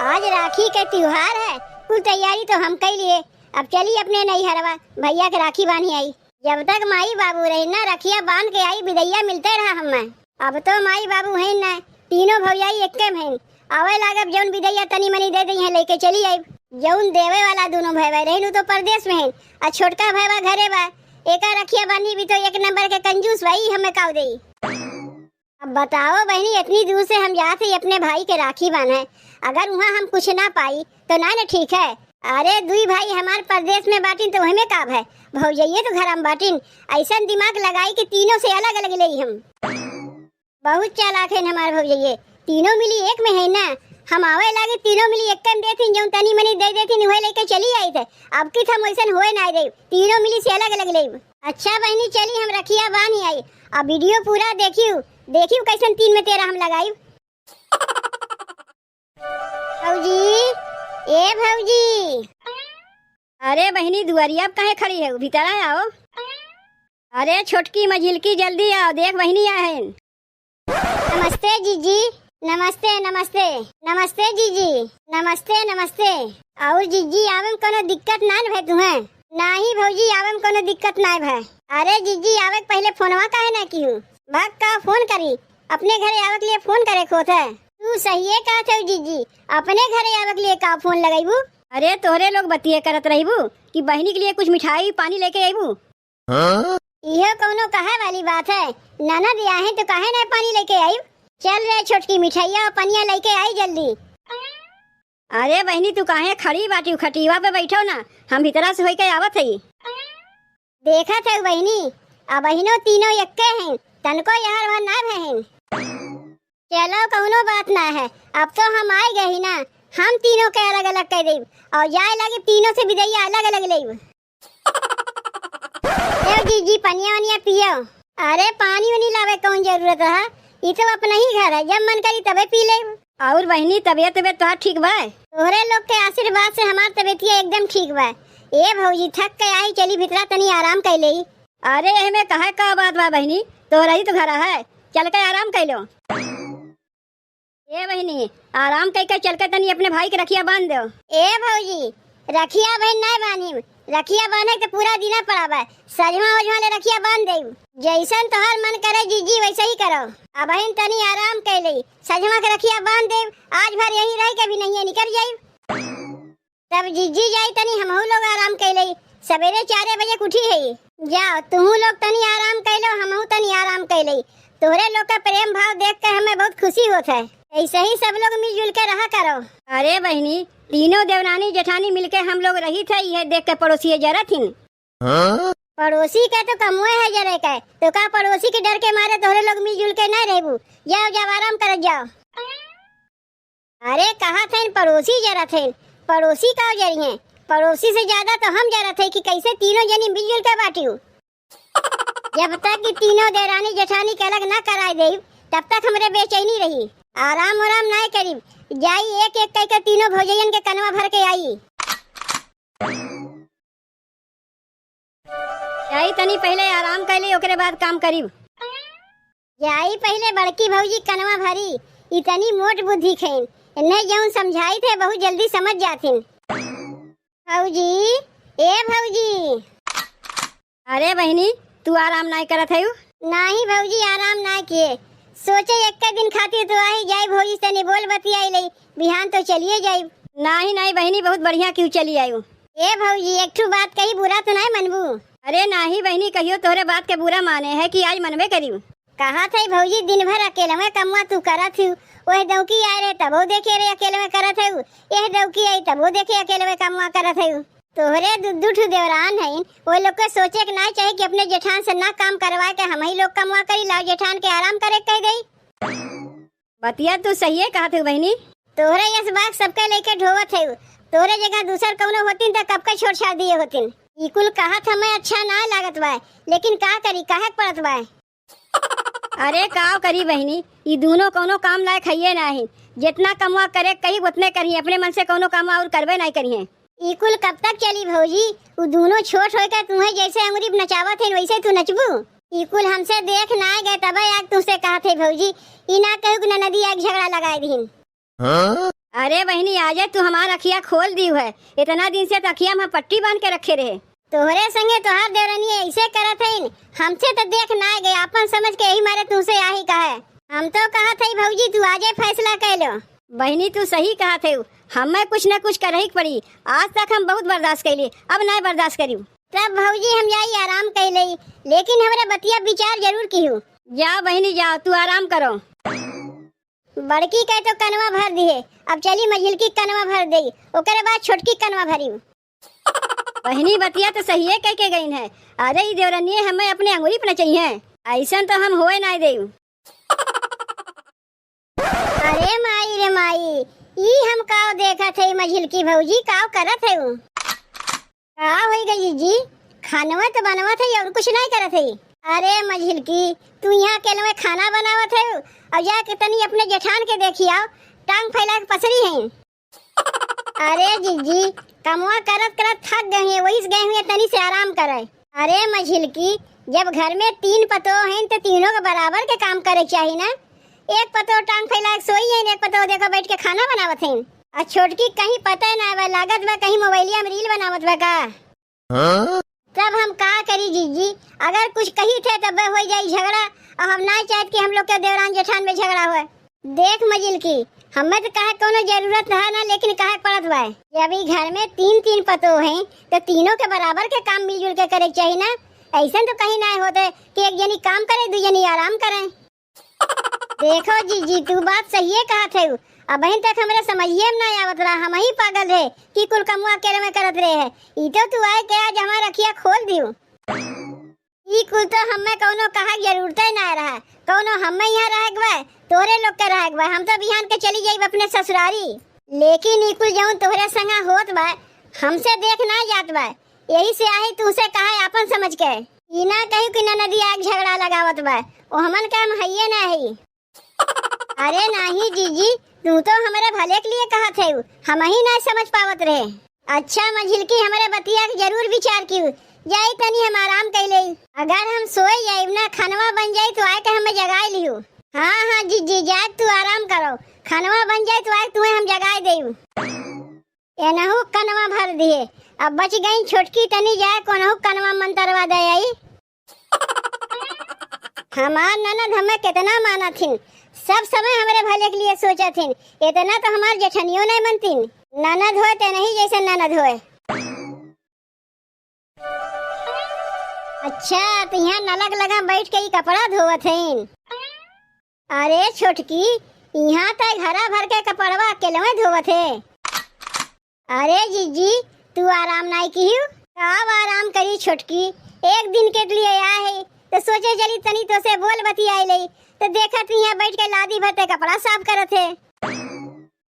आज राखी के त्योहार है, कुल तैयारी तो हम कर लिए। अब चली अपने नैहरवा, भैया के राखी बांधी आई। जब तक माई बाबू रही ना, रखिया बांध के आई, विदैया मिलते रहा हमें। अब तो माई बाबू है ना, तीनों भौजाई एक्के में आवे लागब। जौन विदैया तनी मनी दे दी है लेके चली आई। जौन देवे वाला दोनों भाई रहनु तो परदेश में है, और छोटका भाईवा घरे बा। एका रखिया बांधी भी तो एक नंबर के कंजूस भाई हमें काव दे। अब बताओ बहनी, इतनी दूर से हम जाते अपने भाई के राखी बांधे, अगर वहाँ हम कुछ ना पाई तो ना ठीक है। अरे दुई भाई हमारे परदेश में बाटिन तो हमें काब है, भौजाइये तो घर में बाटिन। ऐसा दिमाग लगाई कि तीनों से अलग अलग ले हम। बहुत चालाक है हमारे भौजाइये, तीनों मिली एक में है ना। हम आवे लागे तीनों मिली एक में देती, जो तनी मनी दे देती वही लेके चली आई थे। अब की हम वैसा होए ना दे, तीनों मिली से अलग अलग ले। अच्छा बहनी चली हम रखिया बांधी आई। अब वीडियो पूरा देखियो कैसन 3 में 13 हम लगाई। भौजी, ए भौजी। अरे बहनी दुआरिया काहे खड़ी है, भीतर आओ। अरे छोटकी मझिलकी जल्दी आओ, देख बहनी आए। नमस्ते जीजी। नमस्ते नमस्ते नमस्ते जीजी। नमस्ते नमस्ते। और जीजी आवे में कोनो दिक्कत ना भे तुम्हें? नहीं भौजी आवे में कोनो दिक्कत ना भे। अरे जीजी आवे पहले फोनवा काहे ना कियो? भाग का फोन करी, अपने घरे आवे के लिए फोन करे खोत है। तू सही है कहा थे जीजी, अपने घरे आवे के लिए का फोन लगाईबू? अरे तोहरे लोग बतिये करत रहीबू कि बहनी के लिए कुछ मिठाई पानी लेके आईबू। यह कोनो कहे वाली बात है, ननद दिया है तो काहे ना पानी लेके आई। चल रे छोटकी मिठाइया और पनिया लेके आई जल्दी। अरे बहनी तू काहे खड़ी बाटी, खटीवा पे बैठो ना, हम भीतरा से होई के आवत हई। देखा थे बहनी, अब बहनों तीनों यक्के हैं, तनको यार वहाँ ना बहन। चलो कोनो बात ना है, अब तो हम आए गए ना, हम तीनों के अलग अलग कह देब और जाए लगे तीनों से विदैया अलग अलग लेब। जीजी पनिया वनिया पियो। अरे पानी वनी लावे कौन जरूरत है, ये तो अपना ही घर है, जब मन करी तबे पी ले। और बहनी तबियत तो ठीक बा? तोहरे लोग के आशीर्वाद से हमार तबियत एकदम ठीक बा। ए भौजी थक के आई, चली भीतरा तनी आराम कर ले। अरे एमे कहे का बात बा बहनी, तोहरा ही तो घर है, चल के आराम कर लो। ए बहनी आराम करके चल के तनी अपने भाई के रखिया बांध दो। ए भौजी रखिया बहन नहीं बानी, रखिया बांधे तो पूरा दिना पड़ा बा। सजमा वजमा ले रखिया बांध दे, जैसन तोहर मन करे जीजी वैसे ही करो। अब बहन तनी आराम कर ले, सजमा के रखिया बांध दे, आज भर यहीं रह के भी नहीं निकल जाई। तब जीजी जाई तनी हमहू लोग आराम कर ले, सवेरे 4 बजे उठी है। जाओ तुम लोग तनी आराम कर लो, हमहू तनी आराम कर ले। तोहरे लोग का प्रेम भाव देख के हमें बहुत खुशी होता है, ऐसे ही सब लोग मिलजुल के रहा करो। अरे बहनी तीनों देवरानी जेठानी मिलके हम लोग रही थे, यह देख के पड़ोसी जरा थी। पड़ोसी का तो कमुए है जरे का, तो का पड़ोसी के डर के मारे तोहरे लोग मिलजुल के न रहबू। जाओ जाओ आराम कर जाओ। अरे कहा थे पड़ोसी जरा थे, पड़ोसी का जरी है, पड़ोसी से ज्यादा तो हम जरा थे कि कैसे तीनों जनी मिलजुल के बाटियो। जब तक कि तीनों देवरानी जेठानी के अलग न कराए दे, तब तक हमरे बेचैनी रही। आराम आराम ना करी, जाई एक एक करके तीनों भौजयन के कनवा भर के आई। जाई तनी पहले आराम कर ली, ओकरे बाद काम करी। जाई पहले बड़की भौजी कनवा भरी, इतनी मोट बुद्धि खेन, इन्हें जौन समझाई थे बहुत जल्दी समझ जाथिन। भौजी ए भौजी। अरे बहनी तू आराम नहीं करत है? नहीं भौजी आराम ना किए, सोचे एक दिन खातिर तो आई जाई, भौजी से बोल बतियाई ले, बिहान तो चलिए जाई। नहीं नहीं बहनी बहुत बढ़िया क्यों चली आई। ए भौजी एक ठू बात कही बुरा तो नहीं मनबू? अरे नहीं बहनी कहियो, तोहरे बात के बुरा माने है कि आज मनबे करियो। कहा थे भौजी दिन भर अकेले में कमवा तू करत हूँ, वह दौकी आए रहे तब वो देखे रहे अकेले में करत है, यह दौकी आई तब वो देखे अकेले में कमवा करत है। तोहरे दुठू देवरान है, वो लोग को सोचे कि ना चाहिए कि अपने जेठान से ना काम करवा के हम ही लोग कमवा करी, लाओ जेठान के आराम करे कह गई। बतिया तू सही है कहा थे बहनी। तोहरे यस बाग सबके लेके ढोवत है, तोहरे जगह दूसर कौनो होतिन तो कब के छोड़ छाड़ दिए होतिन। ई कुल कहा था मैं अच्छा ना लागत बा, लेकिन का करी काहे पड़त बा। अरे का करी बहनी, ये दोनों कोनो काम लायक है नहीं, जितना कमवा करे कही उतने करी, अपने मन से कोनो काम और करबे नहीं करी है। ई कुल कब तक चली भौजी? वो दोनों छोट होकर तुम्हें जैसे अंगुरी नचावत है वैसे तू नचबू। ई कुल हमसे देख ना गए तब आग तुमसे कहा थे भौजी, ई ना कहू कि नदी आग झगड़ा लगाए दीन। अरे बहनी आजे तू हमार अखिया खोल दी है। इतना दिन से तो अखिया में पट्टी बांध के रखे रहे। तोहरे संगे तोहार देवरानी ऐसे करत है, हमसे तो देख ना गए, अपन समझ के यही मारे तुमसे आही कहे। हम तो कहा थे भौजी तू आजे फैसला कर लो। बहनी तू सही कहा थे, हमें कुछ न कुछ करही पड़ी। आज तक हम बहुत बर्दाश्त कैली, अब नहीं बर्दाश्त करी। तब भौजी हम जाई आराम कर लई, लेकिन हमारे बतिया विचार जरूर की हूँ। जा बहनी जा, तू आराम करो। बड़की कह तो कनवा भर दिए, अब चली मझिलकी कनवा भर दई, ओकरे बाद छोटकी कनवा भरी। बहनी बतिया तो सही है कह के गई है। अरे ये देवरानी हमें अपने अंगुली पर चाहिए, ऐसा तो हम होए ना दे। अरे माई रे माई, ई हम काव देखा थे मझिलकी भौजी काव करत है। का होई गई जी, खानवा तो बनवत है और कुछ नहीं करत है। अरे मझिलकी तू यहाँ अकेले खाना बनावत है और जाके तनी अपने जेठान के देखी आओ, टांग फैला के पसरी है। अरे जीजी कमवा करत करत थक गए हैं, वही गए हुए तनी से आराम करे। अरे मझिलकी जब घर में 3 पतो हैं तो तीनों के बराबर के काम करे चाहिए ना। एक पतो टांग फैला के सोई है, एक पतो देखो बैठ के खाना बनावत है। और छोटकी कहीं पता ना बा, लागत बा कहीं मोबाइलिया में रील बनावत बा का। तब हम का करी जीजी, अगर कुछ कही थे तब हो जाई झगड़ा, और हम ना चाहते कि हम लोग के देवरान जेठान में झगड़ा हुआ। देख मझिलकी हमें तो कहे कोनो जरूरत है ना, लेकिन कहे पड़त बा। जब ई घर में 3 पतो हैं तो तीनों के बराबर के काम मिलजुल के करे चाहिए ना। ऐसा तो कहीं ना होते कि एक जनी काम करे दो जनी आराम करे। देखो जीजी तू बात सही है कहा थे, अब बहन तक हमारे समझिए में ना आवत रहा, हम ही पागल रहे कि कुल कमुआ अकेले में करत रहे है। ई तो तू आए के आज हमारा रखिया खोल दियो। ई कुल तो हमें कोनो कहा जरूरत ही ना रहा, कोनो हमें यहाँ रह गए तोरे लोग के रह गए। हम तो बिहान के चली जाई अपने ससुरारी, लेकिन ई कुल जाऊं तोहरे संगा होत बा, हमसे देख ना जात बा। यही से आही तुसे कहा अपन समझ के, ई ना कही कि नदी आग झगड़ा लगावत बा, ओ हमन काम हइये ना है। अरे नहीं जीजी तू तो हमारे भले के लिए कहा थे, हम ही ना समझ पावत रहे। अच्छा मझिलकी हमारे बतिया के जरूर विचार की जाई, तनी हम आराम कर ले। अगर हम सोए जाए ना खानवा बन जाए तो आए के हमें जगाए लियो। हाँ हाँ जीजी जा तू आराम करो, खानवा बन जाए तो आए तुम्हें हम जगाए देऊ। एनहु कनवा भर दिए, अब बच गई छोटकी, तनी जाए कोनहु कनवा मंतरवा दे आई। हमार ननद हमें कितना माना थी, सब समय हमारे भले के लिए सोचा थी। इतना तो हमार जेठनियों नहीं मनती, ननद होए ते नहीं जैसे ननद होए। अच्छा तो यहाँ नलक लगा बैठ के ही कपड़ा धोवत है। अरे छोटकी यहाँ तक घरा भर के कपड़वा अकेले धोवत है। अरे जीजी तू आराम नहीं की, कब आराम करी छोटकी, एक दिन के लिए आया है तो सोचे चली तनी तो से बोल बतियाई ले, तो देखा तू यहाँ बैठ के लादी भरते कपड़ा साफ करत है।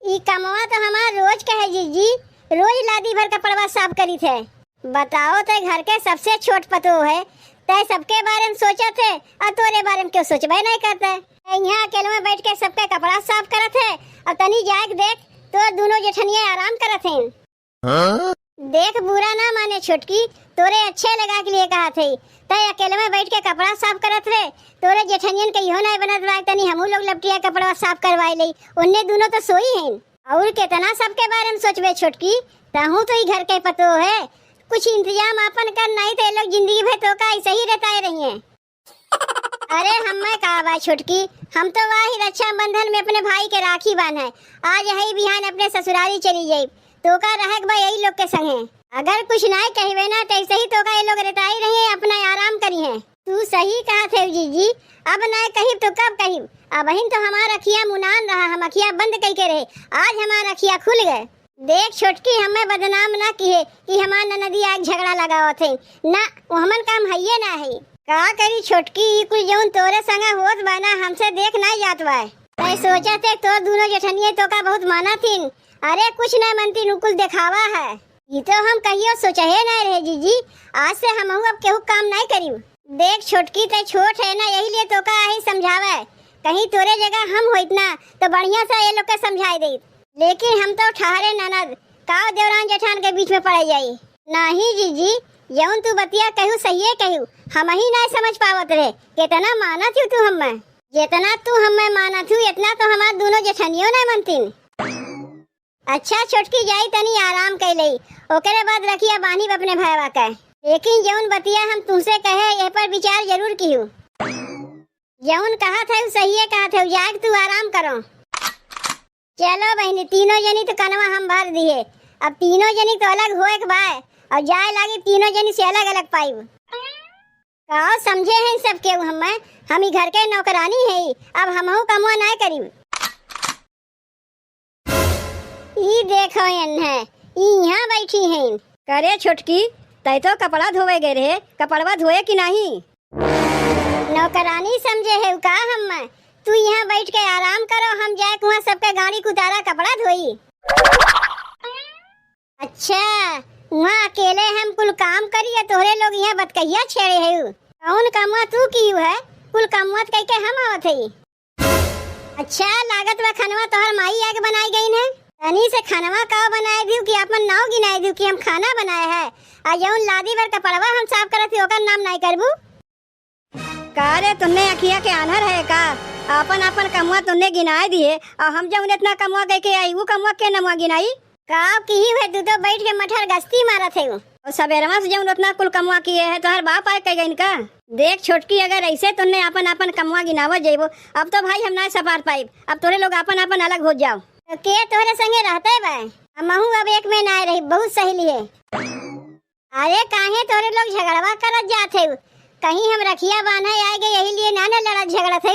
ई कमवा तो हमार रोज का है जीजी, रोज लादी भर कपड़ा साफ करी थे। बताओ तो घर के सबसे छोट पतो है, तय सबके बारे में सोचा थे और तोरे बारे में क्यों सोचबे नहीं करते। यहाँ अकेले में बैठ के सबके कपड़ा साफ करत है और तनी जाके देख तो दोनों जेठनिया आराम करत हैं। देख बुरा ना माने छोटकी, तोरे अच्छे लगा के लिए कहा थे, तय अकेले में बैठ के कपड़ा साफ करत रहे, तोरे जेठनियन के इहो नहीं बनत बा तनी हमू लोग लपटिया कपड़ा साफ करवाई ले, उन्ने दोनों तो सोई हैं। और कितना सबके बारे में सोचबे छोटकी, ताहू तो ही घर के पतो है, कुछ इंतजाम अपन कर नहीं तो लोग जिंदगी भर तो का ऐसे ही रहता रही हैं। अरे हमें कहा बा छोटकी, हम तो वाही रक्षा बंधन में अपने भाई के राखी बांध है, आज यही बिहान अपने ससुराली चली जाये तो का रह बा यही लोग के संग है। अगर कुछ नहीं कहवे ना तो ऐसे ही तो का ये लोग रहता ही रहे, अपना आराम करी है। तू सही कहा थे जीजी, अब ना कही तो कब कही, अब ही तो हमारा अखिया मुनान रहा, हम अखिया बंद कई के रहे, आज हमारा अखिया खुल गए। देख छोटकी हमें बदनाम ना किए कि हमार ननदी आग झगड़ा लगाओ थे ना, वो हमन काम हइये ना है। का करी छोटकी कुछ जौन तोरे संगा होत बाना हमसे देख ना जात बा, तै सोचा थे तो दोनों जेठनिये तो का बहुत माना थी। अरे कुछ ना मनती नुकुल दिखावा है, ये तो हम कहियो सोचा है ना रहे जीजी, आज से हम अब केहू काम नहीं करी। देख छोटकी ते छोट है ना, यही लिए तो का ही समझावे, कहीं तोरे जगह हम होइत ना तो बढ़िया सा ये लोग के समझाई दे, लेकिन हम तो ठहरे ननद का देवरान जेठान के बीच में पड़ जाई। नहीं जीजी जौन तू बतिया कहू सही है कहू, हम ही नहीं समझ पावत रहे, कितना माना थी तू हमें, जितना तू हमें माना थी इतना तो हमार दोनों जेठनियों नहीं मनती। अच्छा छोटकी जाई तनी आराम कर लई, ओकरे बाद रखिया बानी अपने भाईवा का। लेकिन जौन बतिया हम तुमसे कहे ये पर विचार जरूर कियो। जौन कहा था सही है, कहा था जाग तू आराम करो। चलो बहनी तीनों जनी तो कनवा हम भर दिए, अब तीनों जनी तो अलग होए के बाय और जाए लागी तीनों जनी से अलग अलग पाइब। कहो समझे हैं सब के हम ही घर के नौकरानी है, अब हमहू कमवा ना करी। ई देखो है ई यहाँ बैठी हैं। करे छोटकी तै तो कपड़ा धोवे गए रहे, कपड़वा धोए कि नहीं? नौकरानी समझे है का हम? तू यहाँ बैठ के आराम करो, हम जाए वहाँ सबके गाड़ी कुतारा कपड़ा धोई। अच्छा वहाँ अकेले हम कुल काम करिए, तोहरे लोग यहाँ बतकैया छेड़े है। कौन कमवा तू की है? कुल कमवा कह के हम आवत है। अच्छा लागत व खनवा तोहर माई आके बनाई गई है। तनी से खनवा का बनाए दियो कि अपन नाव गिनाए दियो कि हम खाना बनाए है। आ जौन लादी बर कपड़वा हम साफ करत ही ओकर नाम नहीं करबू। का रे तुमने अखिया के आनर है का? अपन अपन कमवा तुमने गिनाए दिए और हम जब इतना कमवा कह के आई वो कमवा के नमवा गिनाई का की है? तू तो बैठ के मठर गश्ती मारत है। और सवेरवा से जब उतना कुल कमवा किए है तो हर बाप आए कह गई का? देख छोटकी अगर ऐसे तुमने अपन अपन कमवा गिनावत जेबो अब तो भाई हम ना सपार पाइब। अब तोरे लोग अपन अपन अलग हो जाओ। तो के तोरे संगे रहते है भाई? हमहू अब एक में ना रही, बहुत सहेली है। अरे काहे तोरे लोग झगड़वा करत जात है? कहीं हम रखिया बांधे आए गए यही लिए ना लड़त झगड़त है?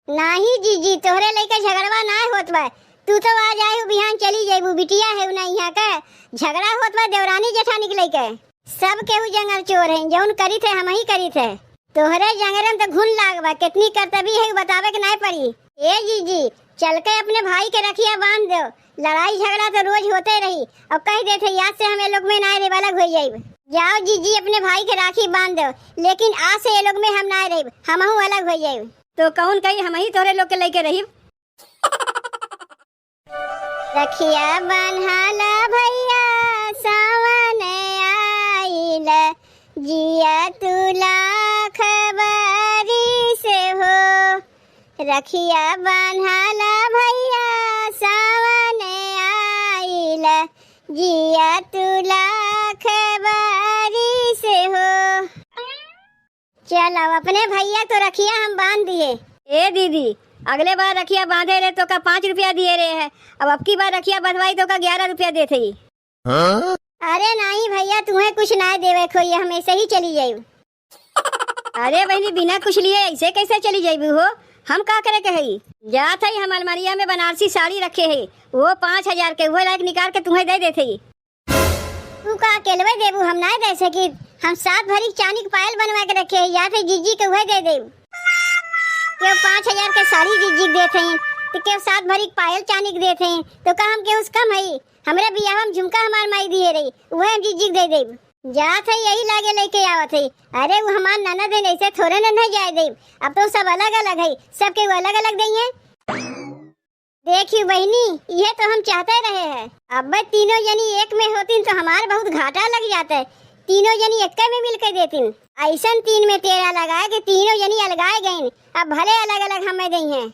नहीं जीजी तोहरे लेके झगड़वा ना होत बा। तू तो आज आयु बिहान चली जाइबू, बिटिया है ना यहाँ का झगड़ा होत बा देवरानी जेठानी के लेके। सब केहू जंगल चोर है, जौन करी थे हम ही करी थे। तोहरे जंगल में तो घुन लागबा, कितनी कर्तव्य है बतावे के नहीं पड़ी। ए जीजी चल के अपने भाई के रखिया बांध दो, लड़ाई झगड़ा तो रोज होते रही। अब कह देते याद से हमें लोग में ना रे वाला हो जाइब। जाओ जीजी अपने भाई के राखी बांध दो, लेकिन आज से ये लोग में हम ना रही, हमहू अलग हो जाइब। तो कौन कही हम ही तोरे लोग के लेके रही? रखिया बन्हाला भैया सावन आइल, जिया तुला खबरी से हो। रखिया बन्हाला भैया सावन आइल, जिया तुला खबरी से हो। चलो अपने भैया तो रखिया हम बांध दिए। ए दीदी अगले बार रखिया बांधे रहे तो का 5 रुपया दिए रहे है, अब की बार रखिया बंधवाई तो का 11 रुपया देते ही। अरे नहीं भैया तुम्हें कुछ ना देवे खोई, हम ऐसे ही चली जायू। अरे बहनी बिना कुछ लिए ऐसे कैसे चली जाइबू हो? हम का करे के हई? जात हई हम अलमारिया में बनारसी साड़ी रखे है, वो 5000 के वो लायक निकाल के तुम्हें दे देते ही। तू का अकेले देबू? हम ना दे सकी, हम 7 भरी चांदी के पायल बनवा के रखे है, या फिर जीजी के वह दे देब। क्यों 5000 के साड़ी जीजी देते हैं तो क्यों 7 भरी पायल चांदी के देते हैं? तो का हम क्यों कम है? हमरे बियाह हम झुमका हमार माई दिए रही, वह हम जीजी दे देब। जात है यही लागे लेके आवत है। अरे वो हमार ननद है, ऐसे थोड़े न नहीं जाए देब। अब तो सब अलग अलग है, सबके वो अलग अलग देंगे। देखियो बहनी ये तो हम चाहते रहे हैं, अब तीनों जनी एक में होती तो हमार बहुत घाटा लग जाता है। तीनों जनी एक में मिल के देती, ऐसा 3 में 13 लगाए कि तीनों जनी अलगाए गई। अब भले अलग अलग हमें दी हैं।